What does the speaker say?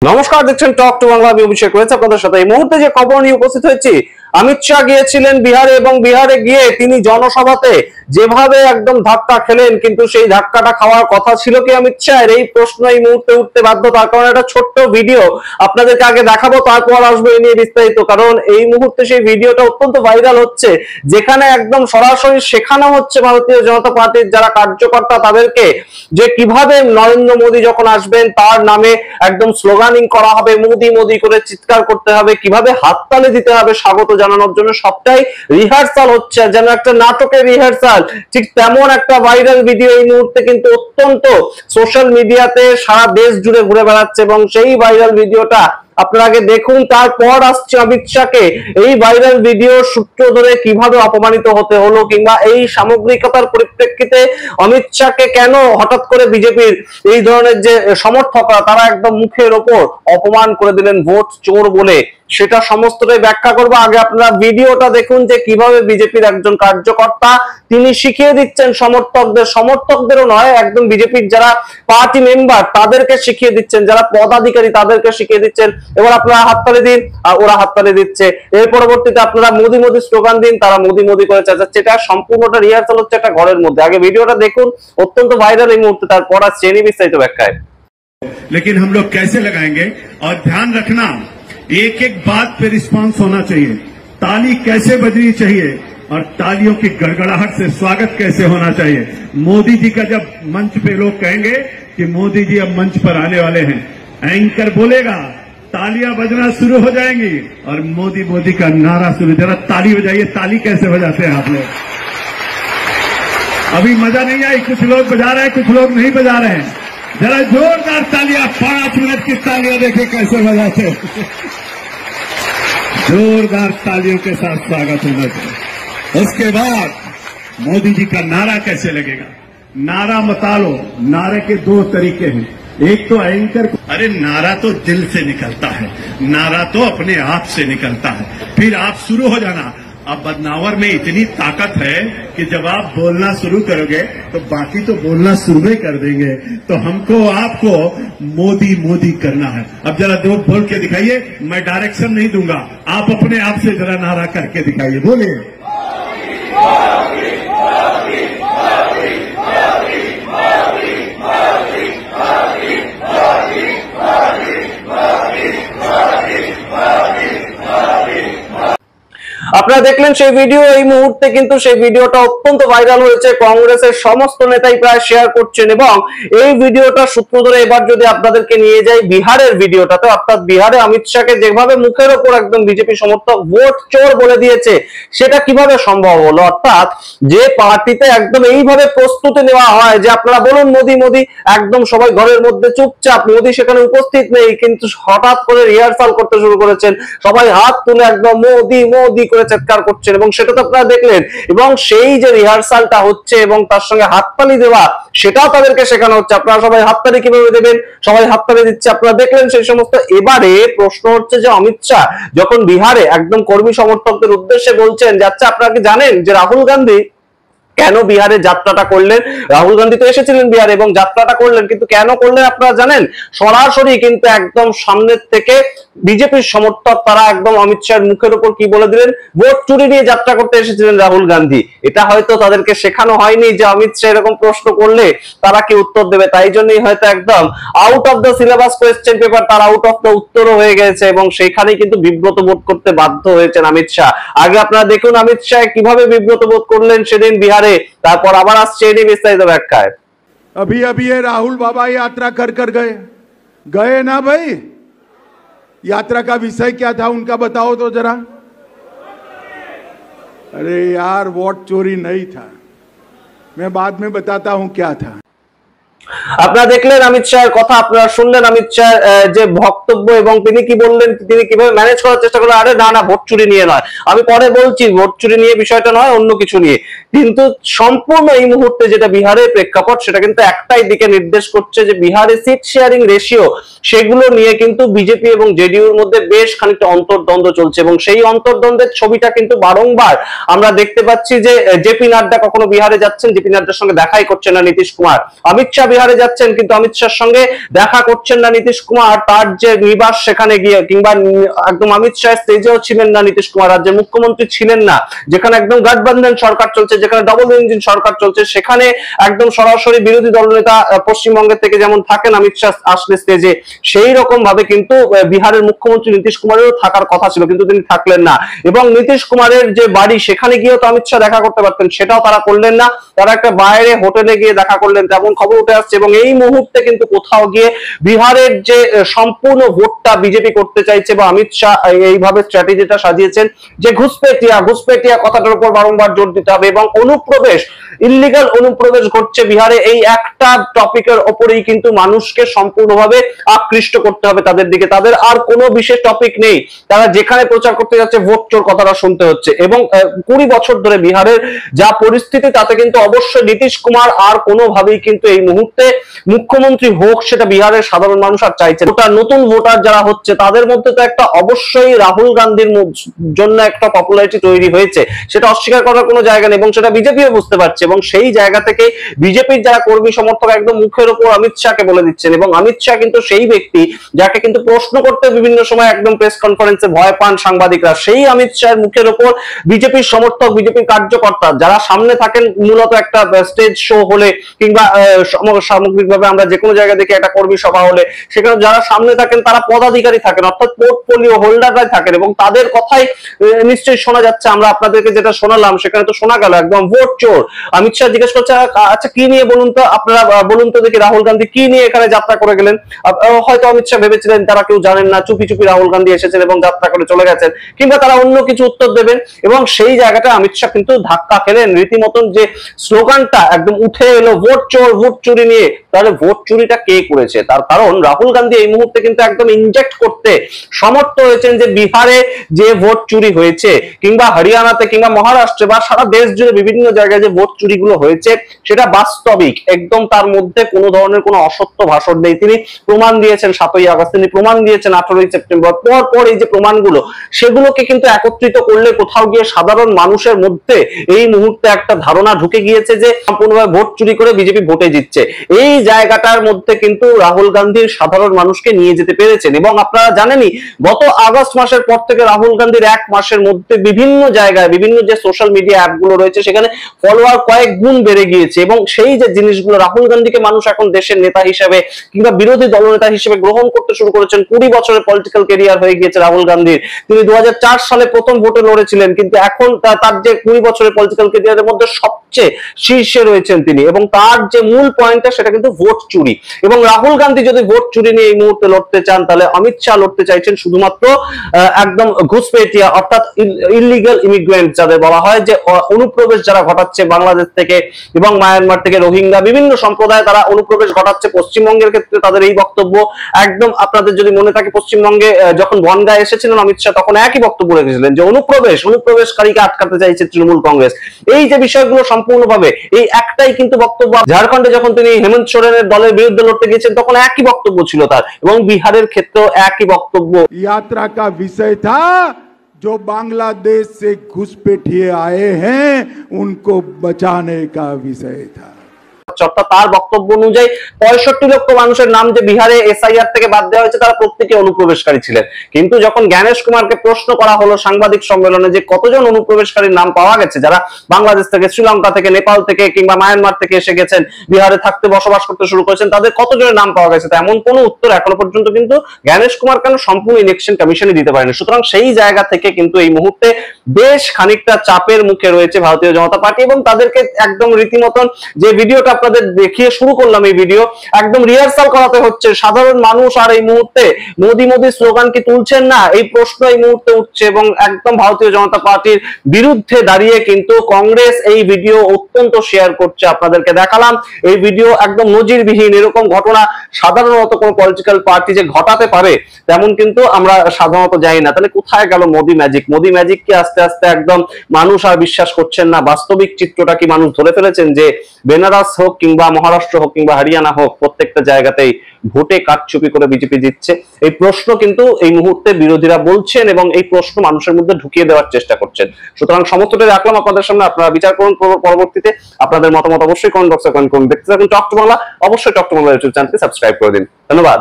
নমস্কার, দেখছেন talk to Bangla. আমি অভিষেক রয়েছে আপনাদের সাথে। এই মুহূর্তে যে খবর নিয়ে উপস্থিত হয়েছি, অমিত শাহ গিয়েছিলেন বিহারে এবং বিহারে গিয়ে তিনি জনসভাতে যেভাবে একদম ধাক্কা খেলেন, কিন্তু সেই ধাক্কাটা খাওয়ার কথা ছিল কি অমিত শাহের? এই প্রশ্ন এই মুহূর্তে উঠতে বাধ্য। তার কারণ একটা ছোট্ট ভিডিও আপনাদেরকে আগে দেখাবো, তারপর আসবে এই নিয়ে বিস্তারিত। কারণ এই মুহূর্তে সেই ভিডিওটা অত্যন্ত ভাইরাল হচ্ছে, যেখানে একদম সরাসরি শেখানো হচ্ছে ভারতীয় জনতা পার্টির যারা কার্যকর্তা তাদেরকে যে কিভাবে নরেন্দ্র মোদী যখন আসবেন তার নামে একদম স্লোগানিং করা হবে, মোদি মোদি করে চিৎকার করতে হবে, কিভাবে হাততালি দিতে হবে স্বাগত জানানোর জন্য। সবটাই রিহার্সাল হচ্ছে, যেন একটা নাটকের রিহার্সাল। ঠিক তেমন একটা ভাইরাল ভিডিও এই মুহূর্তে কিন্তু অত্যন্ত সোশ্যাল মিডিয়াতে সারা দেশ জুড়ে ঘুরে বেড়াচ্ছে, এবং সেই ভাইরাল ভিডিওটা আপনারা আগে দেখুন, তারপর আসছে অমিত শাহকে এই ভাইরাল ভিডিও সূত্র ধরে কিভাবে অপমানিত হতে হলো, কিংবা এই সামগ্রিকতার পরিপ্রেক্ষিতে অমিত শাহকে কেন হঠাৎ করে বিজেপির এই ধরনের যে সমর্থকরা তারা একদম মুখের ওপর অপমান করে দিলেন ভোট চোর বলে, সেটা সমস্তটাই ব্যাখ্যা করবো। আগে আপনারা ভিডিওটা দেখুন যে কিভাবে বিজেপির একজন কার্যকর্তা তিনি শিখিয়ে দিচ্ছেন সমর্থকদেরও নয়, একদম বিজেপির যারা পার্টি মেম্বার তাদেরকে শিখিয়ে দিচ্ছেন, যারা পদাধিকারী তাদেরকে শিখিয়ে দিচ্ছেন। এবার আপনারা হাততালি দিন আর ওরা হাততালি দিচ্ছে। এর পরবর্তীতে আপনারা মোদি মোদি স্লোগান দিন, তারা মোদি মোদি করে চেঁচাচ্ছে। এটা সম্পূর্ণটা রিহার্সাল হচ্ছে একটা ঘরের মধ্যে। আগে ভিডিওটা দেখুন, অত্যন্ত ভাইরাল এই মুহূর্তে, তারপর আসছে বিস্তারিত ব্যাখ্যায়। लेकिन हम लोग कैसे लगाएंगे? और ध्यान रखना, एक एक बात पे रिस्पांस होना चाहिए। ताली कैसे बजनी चाहिए और तालियों की गड़गड़ाहट से स्वागत कैसे होना चाहिए। मोदी जी का जब मंच पे लोग कहेंगे कि मोदी जी अब मंच पर आने वाले हैं, एंकर बोलेगा, तालियां बजना शुरू हो जाएंगी और मोदी मोदी का नारा शुरू। जरा ताली बजाइए। ताली कैसे बजाते हैं आप लोग? अभी मजा नहीं आई। कुछ लोग बजा रहे हैं, कुछ लोग नहीं बजा रहे हैं। जरा जोरदार तालियां, 5 मिनट की तालियां देखे कैसे बजाते हैं। जोरदार तालियों के साथ स्वागत होना चाहिए। उसके बाद मोदी जी का नारा कैसे लगेगा? नारा मता लो। नारे के 2 तरीके हैं। एक तो एंकर को, अरे नारा तो दिल से निकलता है, नारा तो अपने आप से निकलता है। फिर आप शुरू हो जाना। अब बदनावर में इतनी ताकत है कि जब आप बोलना शुरू करोगे तो बाकी तो बोलना शुरू ही कर देंगे। तो हमको आपको मोदी मोदी करना है। अब जरा दो बोल के दिखाइए। मैं डायरेक्शन नहीं दूंगा, आप अपने आप से जरा नारा करके दिखाइए। बोलिए। আপনারা দেখলেন সেই ভিডিও। এই মুহূর্তে কিন্তু সেই ভিডিওটা অত্যন্ত ভাইরাল হয়েছে, কংগ্রেসের সমস্ত নেতাই প্রায় শেয়ার করছেন। এবং এই ভিডিওটা সূত্র ধরে এবার যদি আপনাদেরকে নিয়ে যাই বিহারের ভিডিওটাতে, অর্থাৎ বিহারে অমিত শাহকে যেভাবে মুখের ওপর একদম বিজেপি সমর্থক ভোট চোর বলে দিয়েছে, সেটা কিভাবে সম্ভব হলো? অর্থাৎ যে পার্টিতে একদম এইভাবে প্রস্তুতি নেওয়া হয় যে আপনারা বলুন মোদি মোদি, একদম সবাই ঘরের মধ্যে চুপচাপ, মোদি সেখানে উপস্থিত নেই, কিন্তু হঠাৎ করে রিহার্সাল করতে শুরু করেছেন, সবাই হাত তুলে একদম মোদি মোদি করে চিৎকার করছেন, এবং সেটা তো আপনারা দেখলেন। এবং সেই যে রিহার্সালটা হচ্ছে এবং তার সঙ্গে হাততালি দেওয়া, সেটাও তাদেরকে শেখানো হচ্ছে। আপনারা সবাই হাততালি কিভাবে দেবেন, সবাই হাততালি দিচ্ছে, আপনারা দেখলেন সেই সমস্ত। এবারে প্রশ্ন হচ্ছে যে অমিত শাহ যখন বিহারে একদম কর্মী সমর্থকদের উদ্দেশ্যে বলছেন যে আচ্ছা আপনারা কি জানেন যে রাহুল গান্ধী কেন বিহারে যাত্রাটা করলেন? রাহুল গান্ধী তো এসেছিলেন বিহারে এবং যাত্রাটা করলেন, কিন্তু কেন করলেন আপনারা জানেন? সরাসরি কিন্তু একদম সামনের থেকে বিজেপির সমর্থক তারা একদম অমিত শাহের মুখের উপর কি বলে দিলেন, ভোট চুরি নিয়ে যাত্রা করতে এসেছিলেন রাহুল গান্ধী। এটা হয়তো তাদেরকে শেখানো হয়নি যে অমিত শাহ এরকম প্রশ্ন করলে তারা কি উত্তর দেবে, তাই জন্যই হয়তো একদম out of the syllabus question paper, তার আউট অফ দ্য উত্তরও হয়ে গেছে, এবং সেইখানেই কিন্তু বিব্রত বোধ করতে বাধ্য হয়েছেন অমিত শাহ। আগে আপনারা দেখুন অমিত শাহ কিভাবে বিব্রত বোধ করলেন সেদিন বিহারে, তারপর আবার আসছে এই বিস্তারিত ব্যাখ্যায়। अभी अभी ये राहुल बाबा यात्रा कर कर गए ना भाई। यात्रा का विषय क्या था उनका बताओ तो जरा। अरे यार, वोट चोरी नहीं था, मैं बाद में बताता हूं क्या था। আপনারা দেখলেন অমিত শাহের কথা, আপনারা শুনলেন অমিত শাহ যে বক্তব্য, এবং তিনি কি বললেন, তিনি কিভাবে ম্যানেজ করার চেষ্টা করলেন। আরে না না, ভোট চুরি নিয়ে নয়, আমি পরে বলছি, ভোট চুরি নিয়ে বিষয়টা নয়, অন্য কিছু নিয়ে। কিন্তু সম্পূর্ণ এই মুহূর্তে যেটা বিহারের প্রেক্ষাপট, সেটা কিন্তু একটাই দিকে নির্দেশ করছে যে বিহারে সিট শেয়ারিং রেশিও, সেগুলো নিয়ে কিন্তু বিজেপি এবং জেডিইউর মধ্যে বেশ খানিকটা অন্তর্দ্বন্দ্ব চলছে, এবং সেই অন্তর্দ্বন্দ্বের ছবিটা কিন্তু বারংবার আমরা দেখতে পাচ্ছি যে জেপি নাড্ডা কখনো বিহারে যাচ্ছেন, জেপি নাড্ডার সঙ্গে দেখাই করছেন না নীতিশ কুমার। অমিত শাহ বিহারে যাচ্ছেন কিন্তু অমিত শাহর সঙ্গে দেখা করছেন না নীতিশ কুমার, তার যে নিবাস সেখানে গিয়ে, কিংবা একদম অমিত শাহ স্টেজেও ছিলেন না নীতিশ কুমার, রাজ্যের মুখ্যমন্ত্রী ছিলেন না, যেখানে একদম গঠবন্ধন সরকার চলছে, যেখানে ডবল ইঞ্জিন সরকার চলছে, সেখানে একদম সরাসরি বিরোধী দলনেতা পশ্চিমবঙ্গের থেকে যেমন থাকেন অমিত শাহ আসলে স্টেজে, সেই রকম ভাবে কিন্তু বিহারের মুখ্যমন্ত্রী নীতিশ কুমারেরও থাকার কথা ছিল, কিন্তু তিনি থাকলেন না। এবং নীতিশ কুমারের যে বাড়ি সেখানে গিয়েও তো অমিত শাহ দেখা করতে পারতেন, সেটাও তারা করলেন না, তারা একটা বাইরে হোটেলে গিয়ে দেখা করলেন, তেমন খবর উঠে আসছে। এবং এই মুহূর্তে কিন্তু কোথাও গিয়ে বিহারের যে সম্পূর্ণ ভোটটা বিজেপি করতে চাইছে বা অমিত শাহ এইভাবে স্ট্র্যাটেজিটা সাজিয়েছেন যে ঘুষপেটিয়া কথাটার উপর বারংবার জোর দিতে হবে, এবং অনুপ্রবেশ, ইল্লিগাল অনুপ্রবেশ ঘটছে বিহারে, এই একটা টপিকের ওপরেই কিন্তু মানুষকে সম্পূর্ণভাবে আকৃষ্ট করতে হবে তাদের দিকে, তাদের আর কোনো বিশেষ টপিক নেই। তারা যেখানে প্রচার করতে যাচ্ছে ভোট চোর কথাটা শুনতে হচ্ছে। এবং 20 বছর ধরে বিহারের যা পরিস্থিতি, তাতে কিন্তু অবশ্যই নীতিশ কুমার আর কোনোভাবেই কিন্তু এই মুহূর্তে মুখ্যমন্ত্রী হোক, সেটা বিহারের সাধারণ মানুষ আর চাইছে। ওটা নতুন ভোটার যারা হচ্ছে তাদের মধ্যে তো একটা অবশ্যই রাহুল গান্ধীর জন্য একটা পপুলারিটি তৈরি হয়েছে, সেটা অস্বীকার করার কোনো জায়গা নেই, এবং সেটা বিজেপিও বুঝতে পারছে। এবং সেই জায়গা থেকে বিজেপির যারা কর্মী সমর্থক একদম মুখের উপর অমিত শাহকে বলে দিচ্ছেন, এবং অমিত শাহ কিন্তু সেই ব্যক্তি যাকে কিন্তু প্রশ্ন করতে বিভিন্ন সময় একদম প্রেস কনফারেন্সে ভয় পান সাংবাদিকরা, সেই অমিত শাহের মুখের উপর বিজেপির সমর্থক, বিজেপির কার্যকর্তা যারা সামনে থাকেন, মূলত একটা স্টেজ শো হলে কিংবা সামগ্রিকভাবে আমরা যে কোনো জায়গায় দেখি একটা কর্মী সভা হলে, সেখানে যারা সামনে থাকেন তারা পদাধিকারী থাকেন, অর্থাৎ পোর্টফোলিও হোল্ডাররাই থাকেন, এবং তাদের কথাই নিশ্চয়ই শোনা যাচ্ছে। আমরা আপনাদেরকে যেটা শোনালাম সেখানে তো শোনা গেল একদম ভোট চোর। অমিত শাহ জিজ্ঞেস করছে, আচ্ছা কি নিয়ে বলুন তো, আপনারা বলুন তো দেখি রাহুল গান্ধী কি নিয়ে এখানে যাত্রা করে গেলেন। হয়তো অমিত শাহ ভেবেছিলেন তারা কেউ জানেন না, চুপি চুপি রাহুল গান্ধী এসেছেন এবং যাত্রা করে চলে গেছেন, কিংবা তারা অন্য কিছু উত্তর দেবেন। এবং সেই জায়গাটা অমিত শাহ কিন্তু ধাক্কা খেলেন রীতিমতন, যে স্লোগানটা একদম উঠে এলো ভোট চোর, ভোট চুরি নিয়ে। তাহলে ভোট চুরিটা কে করেছে? তার কারণ রাহুল গান্ধী এই মুহূর্তে কিন্তু একদম ইনজেক্ট করতে সমর্থ হয়েছেন যে বিহারে যে ভোট চুরি হয়েছে, কিংবা হরিয়ানাতে, কিংবা মহারাষ্ট্রে, বা সারা দেশ জুড়ে বিভিন্ন জায়গায় যে ভোট চুরিগুলো হয়েছে সেটা বাস্তবিক, একদম তার মধ্যে কোনো ধরনের কোনো অসত্য ভাষণ নেই। তিনি প্রমাণ দিয়েছেন 7ই আগস্ট, তিনি প্রমাণ দিয়েছেন 18ই সেপ্টেম্বর। পর এই যে প্রমাণগুলো, সেগুলোকে কিন্তু একত্রিত করলে কোথাও গিয়ে সাধারণ মানুষের মধ্যে এই মুহূর্তে একটা ধারণা ঢুকে গিয়েছে যে সম্পূর্ণভাবে ভোট চুরি করে বিজেপি ভোটে জিতছে। এই জায়গাটার মধ্যে কিন্তু রাহুল গান্ধীর সাধারণ মানুষকে নিয়ে যেতে পেরেছেন। এবং আপনারা জানেনই গত আগস্ট মাসের পর থেকে রাহুল গান্ধীর 1 মাসের মধ্যে বিভিন্ন জায়গায়, বিভিন্ন যে সোশ্যাল মিডিয়া অ্যাপ গুলো রয়েছে সেখানে ফলোয়ার কয়েক গুণ বেড়ে গিয়েছে। এবং সেই যে জিনিসগুলো, রাহুল গান্ধীকে মানুষ এখন দেশের নেতা হিসেবে কিংবা বিরোধী দলনেতা হিসেবে গ্রহণ করতে শুরু করেছেন। 20 বছরের পলিটিক্যাল ক্যারিয়ার হয়ে গিয়েছে রাহুল গান্ধীর। তিনি 2004 সালে প্রথম ভোটে লড়েছিলেন, কিন্তু এখন তার যে 20 বছরের পলিটিক্যাল ক্যারিয়ারের মধ্যে সবচেয়ে শীর্ষে রয়েছেন তিনি। এবং তার যে মূল পয়েন্টটা সেটা কিন্তু ভোট চুরি। এবং রাহুল গান্ধী যদি ভোট চুরি নিয়ে এই মুহূর্তে লড়তে চান, তাহলে অমিত শাহ লড়তে চাইছেন শুধুমাত্র একদম ঘুষপেটিয়া, অর্থাৎ ইলিগাল ইমিগ্রেন্ট যাদের বলা হয়, যে অনুপ্রবেশ যারা ঘটাচ্ছে বাংলাদেশ থেকে এবং মায়ানমার থেকে, রোহিঙ্গা বিভিন্ন সম্প্রদায় তারা অনুপ্রবেশ ঘটাচ্ছে। পশ্চিমবঙ্গের ক্ষেত্রে তাদের এই বক্তব্য একদম, আপনাদের যদি মনে থাকে পশ্চিমবঙ্গে যখন বনগাঁ এসেছিলেন অমিত শাহ, তখন একই বক্তব্য রেখেছিলেন যে অনুপ্রবেশকারীকে আটকাতে চাইছে তৃণমূল কংগ্রেস। এই যে বিষয়গুলো সম্পূর্ণভাবে এই একটাই কিন্তু বক্তব্য। ঝাড়খণ্ডে যখন তিনি হেমন্ত সোরেনের দলের বিরুদ্ধে লড়তে গিয়েছেন তখন একই বক্তব্য ছিল তার, এবং বিহারের ক্ষেত্রেও একই বক্তব্য। यात्रा का विषय था जो बांग्लादेश से घुसपैठिए आए हैं उनको बचाने का विषय था। তার বক্তব্য অনুযায়ী 65 লক্ষ মানুষের নাম যে বিহারে এসআইআর থেকে বাদ দেওয়া হয়েছে তারা প্রত্যেকে অনুপ্রবেশকারী ছিলেন। কিন্তু যখন জ্ঞানেশ কুমারকে প্রশ্ন করা হলো সাংবাদিক সম্মেলনে যে কতজন অনুপ্রবেশকারীর নাম পাওয়া গেছে যারা বাংলাদেশ থেকে, শ্রীলঙ্কা থেকে, নেপাল থেকে কিংবা মায়ানমার থেকে এসে গেছেন, বিহারে থাকতে বসবাস করতে শুরু করেছেন, তাদের কতজনের নাম পাওয়া গেছে, তেমন কোনো উত্তর এখনো পর্যন্ত কিন্তু জ্ঞানেশ কুমার কেন সম্পূর্ণ ইলেকশন কমিশনই দিতে পারেনি। সুতরাং সেই জায়গা থেকে কিন্তু এই মুহূর্তে বেশ খানিকটা চাপের মুখে রয়েছে ভারতীয় জনতা পার্টি, এবং তাদেরকে একদম রীতিমতন যে ভিডিওটা আপনাদের দেখিয়ে শুরু করলাম, এই ভিডিও একদম রিহার্সাল করাতে হচ্ছে। সাধারণ মানুষ আর এই মুহূর্তে মোদি মোদি স্লোগান কি তুলছেন না, এই প্রশ্ন এই মুহূর্তে উঠছে। এবং একদম ভারতীয় জনতা পার্টির বিরুদ্ধে দাঁড়িয়ে কিন্তু কংগ্রেস এই ভিডিও অত্যন্ত শেয়ার করছে। আপনাদেরকে দেখালাম এই ভিডিও, একদম নজিরবিহীন। এরকম ঘটনা সাধারণত কোন পলিটিক্যাল পার্টি যে ঘটাতে পারে তেমন কিন্তু আমরা সাধারণত জানি না। তাহলে কোথায় গেল মোদি ম্যাজিক? মোদি ম্যাজিক কি আস্তে আস্তে একদম মানুষ আর বিশ্বাস করছেন না? বাস্তবিক চিত্রটা কি মানুষ ধরে ফেলেছেন যে বেনারস হোক কিংবা মহারাষ্ট্র হোক কিংবা হরিয়ানা হোক, প্রত্যেকটা জায়গাতেই ভোটে কারচুপি করে বিজেপি জিতছে। এই প্রশ্ন কিন্তু এই মুহূর্তে বিরোধীরা বলছেন এবং এই প্রশ্ন মানুষের মধ্যে ঢুকিয়ে দেওয়ার চেষ্টা করছেন। সুতরাং সমস্তটাই রাখলাম আপনাদের সামনে, আপনারা বিচার করুন। পরবর্তীতে আপনাদের মতামত অবশ্যই কমেন্ট বক্সে কমেন্ট করুন। দেখতে থাকুন টক টু বাংলা। অবশ্যই টক টু বাংলা ইউটিউব চ্যানেলটি সাবস্ক্রাইব করে দিন। ধন্যবাদ।